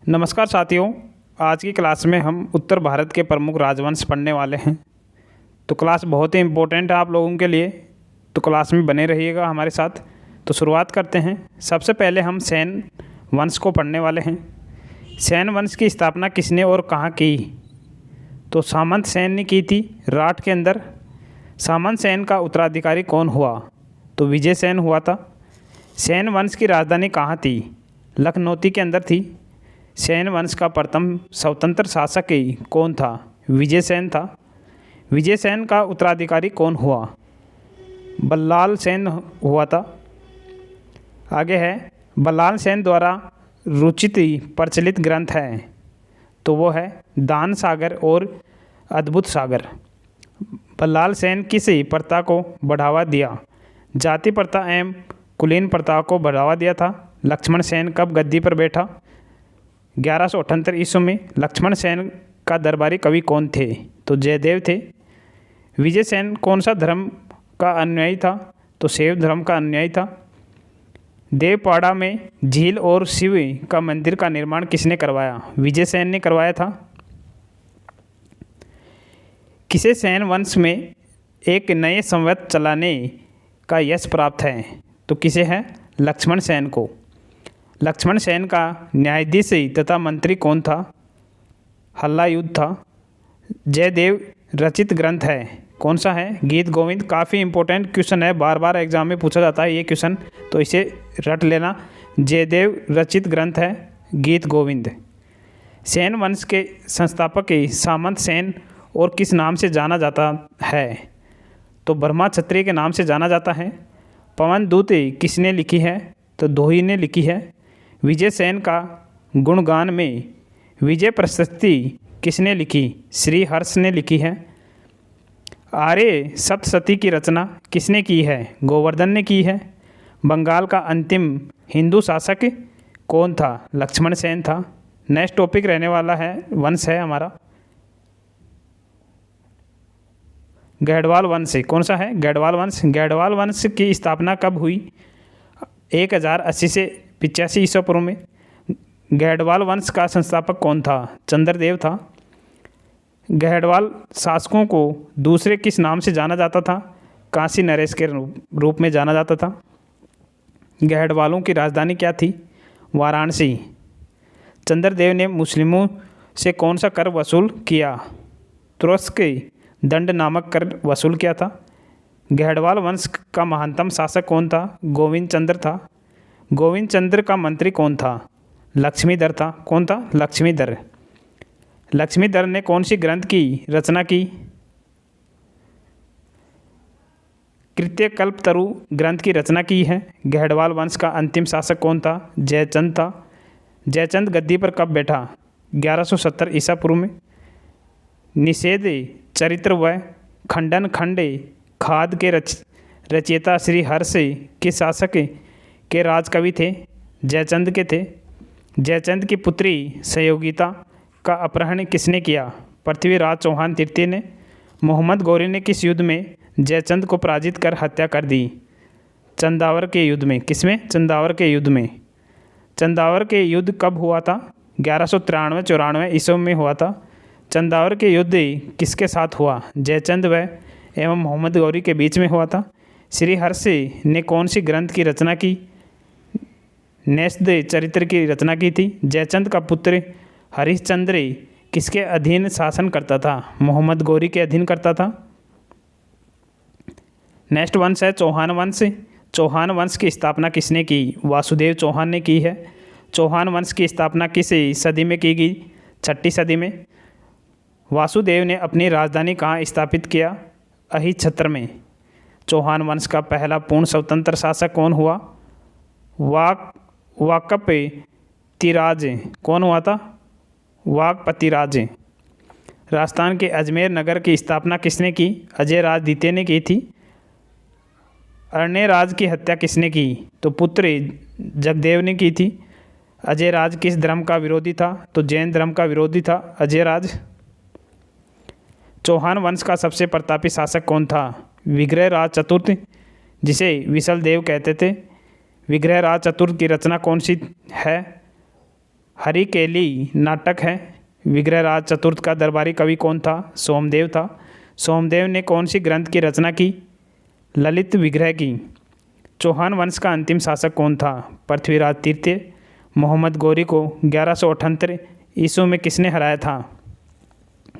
नमस्कार साथियों। आज की क्लास में हम उत्तर भारत के प्रमुख राजवंश पढ़ने वाले हैं। तो क्लास बहुत ही इम्पोर्टेंट है आप लोगों के लिए, तो क्लास में बने रहिएगा हमारे साथ। तो शुरुआत करते हैं। सबसे पहले हम सेन वंश को पढ़ने वाले हैं। सेन वंश की स्थापना किसने और कहाँ की? तो सामंत सेन ने की थी राठ के अंदर। सामंत सेन का उत्तराधिकारी कौन हुआ? तो विजय सेन हुआ था। सेन वंश की राजधानी कहाँ थी? लखनौती के अंदर थी। सेन वंश का प्रथम स्वतंत्र शासक कौन था? विजय सेन था। विजय सेन का उत्तराधिकारी कौन हुआ? बल्लाल सेन हुआ था। आगे है बल्लाल सेन द्वारा रचित प्रचलित ग्रंथ है, तो वो है दान सागर और अद्भुत सागर। बल्लाल सेन किस प्रथा को बढ़ावा दिया? जाति प्रथा एवं कुलीन प्रथा को बढ़ावा दिया था। लक्ष्मण सेन कब गद्दी पर बैठा? 1178 ईस्वी में। लक्ष्मण सेन का दरबारी कवि कौन थे? तो जयदेव थे। विजय सेन कौन सा धर्म का अनुयायी था? तो शैव धर्म का अनुयायी था। देवपाड़ा में झील और शिव का मंदिर का निर्माण किसने करवाया? विजय सेन ने करवाया था। किसे सेन वंश में एक नए संवत चलाने का यश प्राप्त है? तो किसे है? लक्ष्मण सेन को। लक्ष्मण सेन का न्यायाधीश तथा मंत्री कौन था? हल्लायुद्ध था। जयदेव रचित ग्रंथ है, कौन सा है? गीत गोविंद। काफ़ी इंपॉर्टेंट क्वेश्चन है, बार बार एग्जाम में पूछा जाता है ये क्वेश्चन, तो इसे रट लेना। जयदेव रचित ग्रंथ है गीत गोविंद। सेन वंश के संस्थापक सामंत सेन और किस नाम से जाना जाता है? तो ब्रह्मा क्षत्रिय के नाम से जाना जाता है। पवन दूत किसने लिखी है? तो दोही ने लिखी है। विजय सेन का गुणगान में विजय प्रशस्ति किसने लिखी? श्री हर्ष ने लिखी है। आर्य सप्तशती की रचना किसने की है? गोवर्धन ने की है। बंगाल का अंतिम हिंदू शासक कौन था? लक्ष्मण सेन था। नेक्स्ट टॉपिक रहने वाला है वंश है हमारा गढ़वाल वंश। कौन सा है? गढ़वाल वंश। गढ़वाल वंश की स्थापना कब हुई? 1080 से 85 ईसा पूर्व में। गढ़वाल वंश का संस्थापक कौन था? चंद्रदेव था। गढ़वाल शासकों को दूसरे किस नाम से जाना जाता था? काशी नरेश के रूप में जाना जाता था। गढ़वालों की राजधानी क्या थी? वाराणसी। चंद्रदेव ने मुस्लिमों से कौन सा कर वसूल किया? तुरस्क दंड नामक कर वसूल किया था। गढ़वाल वंश का महानतम शासक कौन था? गोविंद चंद्र था। गोविंद चंद्र का मंत्री कौन था? लक्ष्मीधर था। कौन था? लक्ष्मीधर। लक्ष्मीधर ने कौन सी ग्रंथ की रचना की? कृत्यकल्पतरु ग्रंथ की रचना की है। गढ़वाल वंश का अंतिम शासक कौन था? जयचंद था। जयचंद गद्दी पर कब बैठा? 1170 ईसा पूर्व में। निषेध चरित्र व खंडन खंड खाद के रचयिता श्री हर्ष किस शासक के राजकवि थे? जयचंद के थे। जयचंद की पुत्री सहयोगिता का अपहरण किसने किया? पृथ्वीराज चौहान तृतीय ने। मोहम्मद गौरी ने किस युद्ध में जयचंद को पराजित कर हत्या कर दी? चंदावर के युद्ध में। किसमें? चंदावर के युद्ध में। चंदावर के युद्ध कब हुआ था? 1193-94 ईस्वी में हुआ था। चंदावर के युद्ध किसके साथ हुआ? जयचंद व एवं मोहम्मद गौरी के बीच में हुआ था। श्री हर्ष ने कौन सी ग्रंथ की रचना की? नेस्द चरित्र की रचना की थी। जयचंद का पुत्र हरिश्चंद्र किसके अधीन शासन करता था? मोहम्मद गौरी के अधीन करता था। नेक्स्ट वंश है चौहान वंश। चौहान वंश की स्थापना किसने की? वासुदेव चौहान ने की है। चौहान वंश की स्थापना किस सदी में की गई? 6ठी सदी में। वासुदेव ने अपनी राजधानी कहाँ स्थापित किया? अहिछत्र में। चौहान वंश का पहला पूर्ण स्वतंत्र शासक कौन हुआ? वाकपतिराज। कौन हुआ था? वाकपतिराज। राजस्थान के अजमेर नगर की स्थापना किसने की? अजय राज द्वितीय ने की थी। अरण्यराज की हत्या किसने की? तो पुत्र जगदेव ने की थी। अजय राज किस धर्म का विरोधी था? तो जैन धर्म का विरोधी था अजय राज। चौहान वंश का सबसे प्रतापी शासक कौन था? विग्रहराज चतुर्थ, जिसे विशल देव कहते थे। विग्रहराज चतुर्थ की रचना कौन सी है? हरिकेली नाटक है। विग्रहराज चतुर्थ का दरबारी कवि कौन था? सोमदेव था। सोमदेव ने कौन सी ग्रंथ की रचना की? ललित विग्रह की। चौहान वंश का अंतिम शासक कौन था? पृथ्वीराज तृतीय। मोहम्मद गौरी को 1178 ईस्वी में किसने हराया था?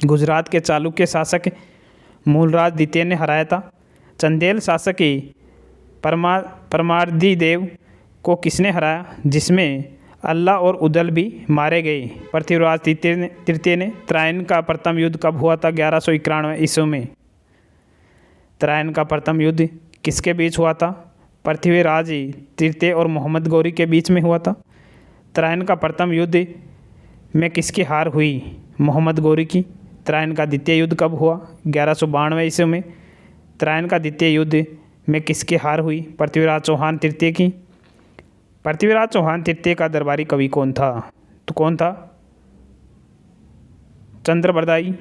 गुजरात के चालुक्य शासक मूलराज द्वितीय ने हराया था। चंदेल शासक परमार्दी को किसने हराया, जिसमें अल्लाह और उदल भी मारे गए? पृथ्वीराज तृतीय ने। त्रायन का प्रथम युद्ध कब हुआ था? 1191 ईस्वी में। त्रायन का प्रथम युद्ध किसके बीच हुआ था? पृथ्वीराज तृतीय और मोहम्मद गौरी के बीच में हुआ था। त्रायन का प्रथम युद्ध में किसकी हार हुई? मोहम्मद गौरी की। त्रायन का द्वितीय युद्ध कब हुआ? 1192 ईस्वी में। त्रायन का द्वितीय युद्ध में किसकी हार हुई? पृथ्वीराज चौहान तृतीय की। पृथ्वीराज चौहान तृतीय का दरबारी कवि कौन था? तो कौन था? चंद्रबरदाई।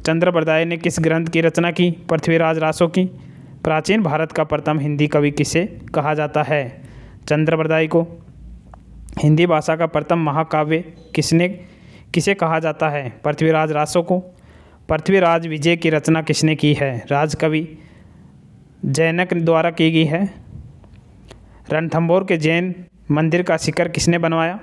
चंद्रबरदाई ने किस ग्रंथ की रचना की? पृथ्वीराज रासो की। प्राचीन भारत का प्रथम हिंदी कवि किसे कहा जाता है? चंद्रबरदाई को। हिंदी भाषा का प्रथम महाकाव्य किसे कहा जाता है? पृथ्वीराज रासो को। पृथ्वीराज विजय की रचना किसने की है? राजकवि जैनक द्वारा की गई है। रणथंभौर के जैन मंदिर का शिखर किसने बनवाया?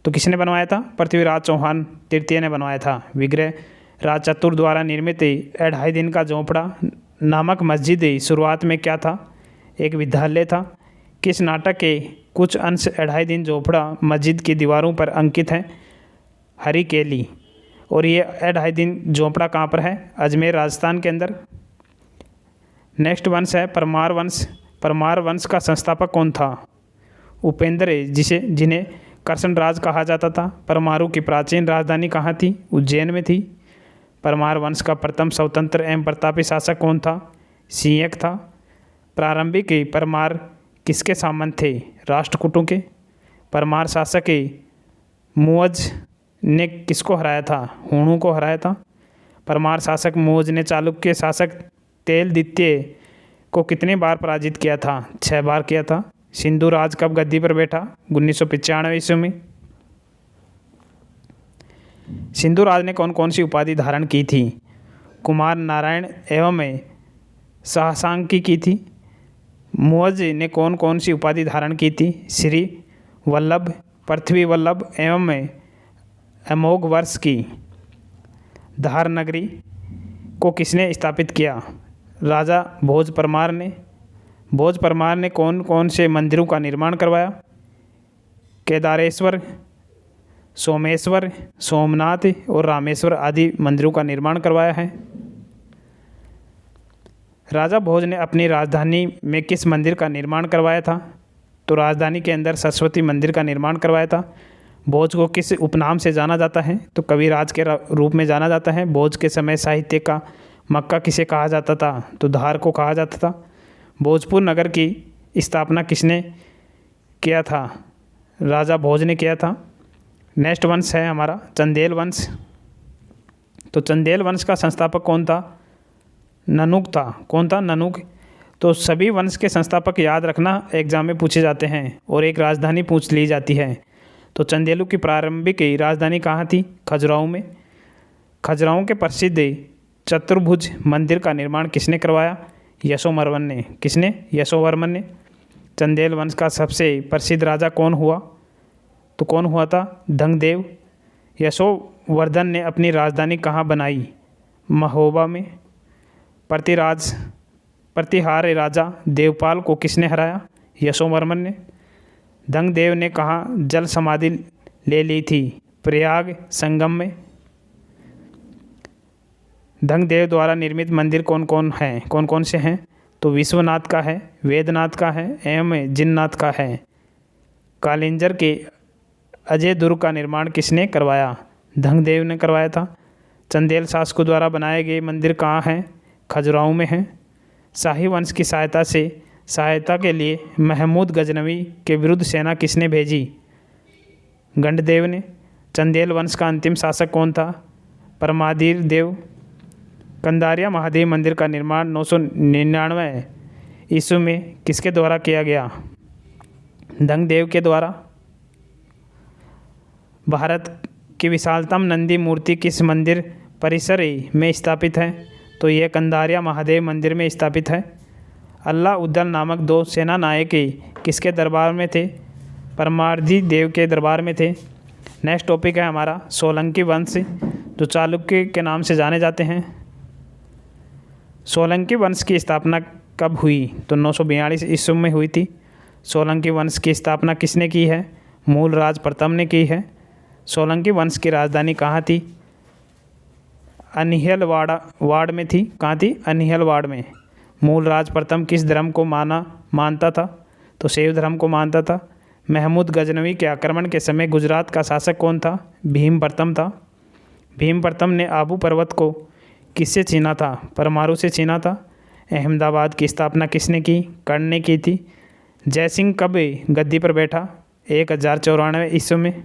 तो किसने बनवाया था? पृथ्वीराज चौहान तृतीय ने बनवाया था। विग्रह राज चतुर द्वारा निर्मित 2.5 दिन का झोंपड़ा नामक मस्जिद शुरुआत में क्या था? एक विद्यालय था। किस नाटक के कुछ अंश 2.5 दिन झोंपड़ा मस्जिद की दीवारों पर अंकित हैं? हरिकेली। और ये 2.5 दिन झोंपड़ा कहाँ पर है? अजमेर राजस्थान के अंदर। नेक्स्ट वंश है परमार वंश। परमार वंश का संस्थापक कौन था? उपेंद्र, जिन्हें कृष्ण राज कहा जाता था। परमारु की प्राचीन राजधानी कहाँ थी? उज्जैन में थी। परमार वंश का प्रथम स्वतंत्र एवं प्रतापी शासक कौन था? सिंहक था। प्रारंभिक परमार किसके सामंत थे? राष्ट्रकूटों के। परमार शासक मुअज ने किसको हराया था? हुणों को हराया था। परमार शासक मुअज ने चालुक्य शासक तेल द्वितीय को कितने बार पराजित किया था? 6 बार किया था। सिंधु राज कब गद्दी पर बैठा? 1995 ईस्वी में। सिंधु राज ने कौन कौन सी उपाधि धारण की थी? कुमार नारायण एवं सहसांकी की थी। मुअज ने कौन कौन सी उपाधि धारण की थी? श्री वल्लभ, पृथ्वी वल्लभ एवं अमोघ वर्ष की। धार नगरी को किसने स्थापित किया? राजा भोज परमार ने। भोज परमार ने कौन कौन से मंदिरों का निर्माण करवाया? केदारेश्वर, सोमेश्वर, सोमनाथ और रामेश्वर आदि मंदिरों का निर्माण करवाया है। राजा भोज ने अपनी राजधानी में किस मंदिर का निर्माण करवाया था? तो राजधानी के अंदर सरस्वती मंदिर का निर्माण करवाया था। भोज को किस उपनाम से जाना जाता है? तो कविराज के रूप में जाना जाता है। भोज के समय साहित्य का मक्का किसे कहा जाता था? तो धार को कहा जाता था। भोजपुर नगर की स्थापना किसने किया था? राजा भोज ने किया था। नेक्स्ट वंश है हमारा चंदेल वंश। तो चंदेल वंश का संस्थापक कौन था? ननुक था। कौन था? ननुक। तो सभी वंश के संस्थापक याद रखना, एग्जाम में पूछे जाते हैं और एक राजधानी पूछ ली जाती है। तो चंदेलु की प्रारंभिक राजधानी कहाँ थी? खजुराहो में। खजुराहो के प्रसिद्ध चतुर्भुज मंदिर का निर्माण किसने करवाया? यशोवर्मन ने। किसने? यशोवर्मन ने। चंदेल वंश का सबसे प्रसिद्ध राजा कौन हुआ? तो कौन हुआ था? धंगदेव। यशोवर्धन ने अपनी राजधानी कहाँ बनाई? महोबा में। प्रतिहार राजा देवपाल को किसने हराया? यशोवर्मन ने। धंगदेव ने कहाँ जल समाधि ले ली थी? प्रयाग संगम में। धंगदेव द्वारा निर्मित मंदिर कौन कौन से हैं? तो विश्वनाथ का है, वेदनाथ का है एवं जिननाथ का है। कालिंजर के अजय दुर्ग का निर्माण किसने करवाया? धंगदेव ने करवाया था। चंदेल शासकों द्वारा बनाए गए मंदिर कहाँ हैं? खजुराहो में हैं। शाही वंश की सहायता के लिए महमूद गजनवी के विरुद्ध सेना किसने भेजी? गंडदेव ने। चंदेल वंश का अंतिम शासक कौन था? परमादिर देव। कंदारिया महादेव मंदिर का निर्माण 999 ईस्वी में किसके द्वारा किया गया? धंगदेव के द्वारा। भारत की विशालतम नंदी मूर्ति किस मंदिर परिसर में स्थापित है? तो यह कंधारिया महादेव मंदिर में स्थापित है। अल्लाह उद्दल नामक 2 सेना नायक किसके दरबार में थे? परमार्दी देव के दरबार में थे। नेक्स्ट टॉपिक है हमारा सोलंकी वंश, जो चालुक्य के नाम से जाने जाते हैं। सोलंकी वंश की स्थापना कब हुई? तो 942 ईस्वी में हुई थी। सोलंकी वंश की स्थापना किसने की है? मूलराज प्रथम ने की है। सोलंकी वंश की राजधानी कहाँ थी? अनिहलवाड़ में थी। कहाँ थी? अनिहलवाड़ में। मूलराज प्रथम किस धर्म को मानता था? तो शैव धर्म को मानता था। महमूद गजनवी के आक्रमण के समय गुजरात का शासक कौन था? भीम प्रथम था। भीम प्रथम ने आबू पर्वत को किससे छीना था? परमाणु से छीना था। अहमदाबाद की स्थापना किसने की? कर्ण ने की थी। जयसिंह कब गद्दी पर बैठा? 1094 ईस्वी में।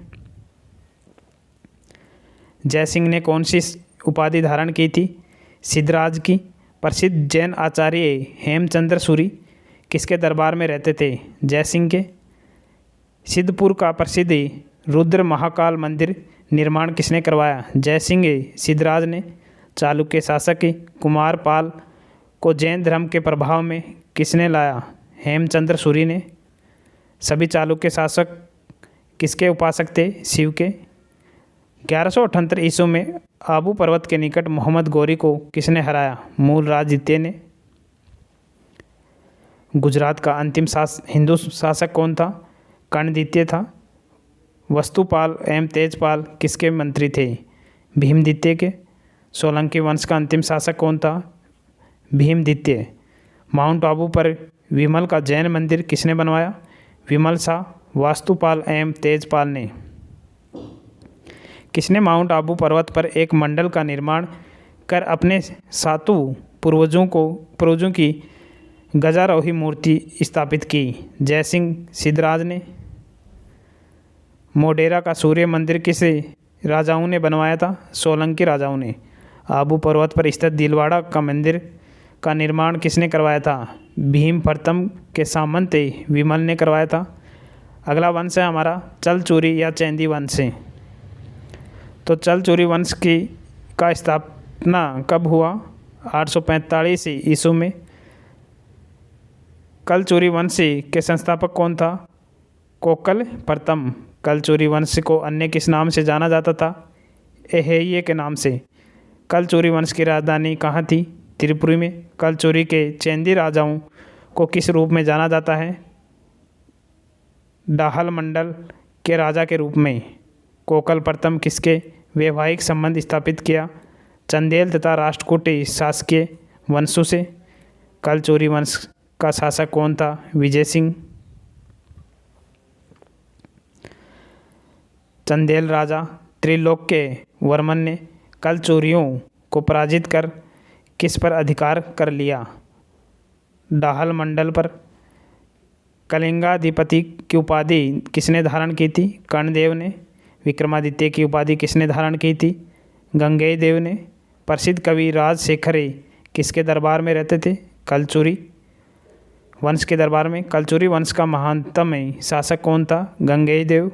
जयसिंह ने कौन सी उपाधि धारण की थी? सिद्धराज की। प्रसिद्ध जैन आचार्य हेमचंद्र सूरी किसके दरबार में रहते थे? जयसिंह के। सिद्धपुर का प्रसिद्ध रुद्र महाकाल मंदिर निर्माण किसने करवाया? जयसिंह। सिद्धराज ने। चालुक्य शासक कुमारपाल को जैन धर्म के प्रभाव में किसने लाया? हेमचंद्र सूरी ने। सभी चालुक्य शासक किसके उपासक थे? शिव के। 1178 ईस्वी में आबू पर्वत के निकट मोहम्मद गौरी को किसने हराया? मूलराज द्वितीय ने। गुजरात का अंतिम हिंदू शासक कौन था? कर्ण द्वितीय था। वस्तुपाल एवं तेजपाल किसके मंत्री थे? भीम द्वितीय के। सोलंकी वंश का अंतिम शासक कौन था? भीम द्वितीय। माउंट आबू पर विमल का जैन मंदिर किसने बनवाया? विमल शाह, वास्तुपाल एवं तेजपाल ने। किसने माउंट आबू पर्वत पर एक मंडल का निर्माण कर अपने सातों पूर्वजों की गजारोही मूर्ति स्थापित की? जयसिंह। सिद्धराज ने। मोढेरा का सूर्य मंदिर किस राजाओं ने बनवाया था? सोलंकी राजाओं ने। आबू पर्वत पर स्थित दिलवाड़ा का मंदिर का निर्माण किसने करवाया था? भीम प्रथम के सामंत विमल ने करवाया था। अगला वंश है हमारा चलचूरी या चैंदी वंश। तो चलचूरी वंश का स्थापना कब हुआ? 845 ईस्वी में। कलचूरी वंश के संस्थापक कौन था? कोकल प्रथम। कलचूरी वंश को अन्य किस नाम से जाना जाता था? एहेये के नाम से। कलचूरी वंश की राजधानी कहाँ थी? त्रिपुरी में। कलचूरी के चैंदी राजाओं को किस रूप में जाना जाता है? डाहल मंडल के राजा के रूप में। कोकल प्रथम किसके वैवाहिक संबंध स्थापित किया? चंदेल तथा राष्ट्रकूट शासकीय वंशों से। कलचूरी वंश का शासक कौन था? विजय सिंह। चंदेल राजा त्रिलोक्य वर्मन ने कलचूरियों को पराजित कर किस पर अधिकार कर लिया? डाहल मंडल पर। कलिंगाधिपति की उपाधि किसने धारण की थी? कर्णदेव ने। विक्रमादित्य की उपाधि किसने धारण की थी? गंगेय देव ने। प्रसिद्ध कवि राजशेखर किसके दरबार में रहते थे? कलचूरी वंश के दरबार में। कलचूरी वंश का महानतम शासक कौन था? गंगेय देव।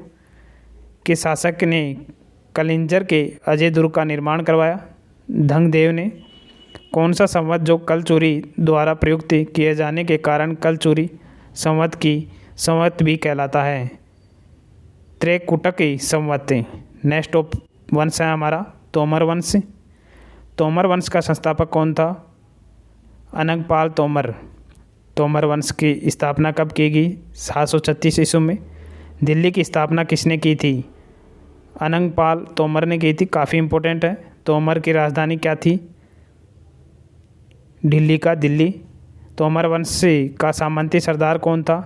के शासक ने कलिंजर के अजय दुर्ग का निर्माण करवाया? धंगदेव ने। कौन सा संवत जो कलचूरी द्वारा प्रयुक्त किए जाने के कारण कलचूरी संवत भी कहलाता है? त्रैकुटक संवत। नेक्स्ट वंश है हमारा तोमर वंश। तोमर वंश का संस्थापक कौन था? अनंगपाल तोमर। तोमर वंश की स्थापना कब की गई? 736 ईस्वी में। दिल्ली की स्थापना किसने की थी? अनंगपाल तोमर ने की थी। काफ़ी इम्पोर्टेंट है। तोमर की राजधानी क्या थी? दिल्ली का दिल्ली। तोमर वंश का सामंती सरदार कौन था?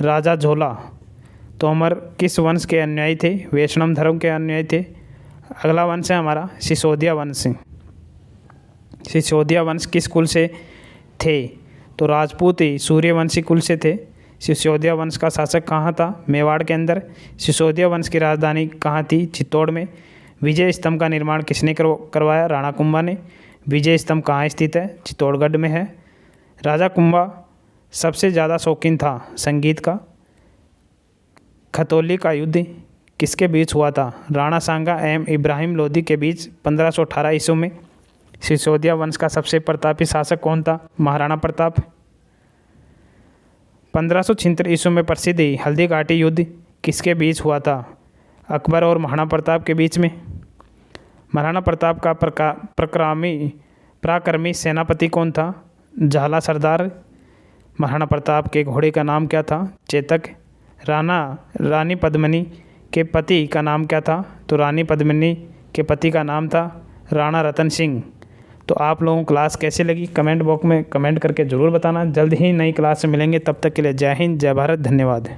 राजा झोला। तोमर किस वंश के अनुयायी थे? वैष्णव धर्म के अनुयायी थे। अगला वंश है हमारा सिसोदिया वंश। सिसोदिया वंश किस कुल से थे? तो राजपूत सूर्यवंशी कुल से थे। सिसोदिया वंश का शासक कहाँ था? मेवाड़ के अंदर। सिसोदिया वंश की राजधानी कहाँ थी? चित्तौड़ में। विजय स्तंभ का निर्माण किसने करवाया? राणा कुंभा ने। विजय स्तंभ कहाँ स्थित है? चित्तौड़गढ़ में है। राजा कुंभा सबसे ज़्यादा शौकीन था संगीत का। खतौली का युद्ध किसके बीच हुआ था? राणा सांगा एवं इब्राहिम लोदी के बीच 1518 ईस्वी में। सिसोदिया वंश का सबसे प्रतापी शासक कौन था? महाराणा प्रताप। 1576 ईस्वी में प्रसिद्ध हल्दी घाटी युद्ध किसके बीच हुआ था? अकबर और महाराणा प्रताप के बीच में। महाराणा प्रताप का पराक्रमी सेनापति कौन था? झाला सरदार। महाराणा प्रताप के घोड़े का नाम क्या था? चेतक। रानी पद्मिनी के पति का नाम क्या था? तो रानी पद्मिनी के पति का नाम था राणा रतन सिंह। तो आप लोगों को क्लास कैसी लगी कमेंट बॉक्स में कमेंट करके ज़रूर बताना। जल्द ही नई क्लास से मिलेंगे, तब तक के लिए जय हिंद, जय भारत, धन्यवाद।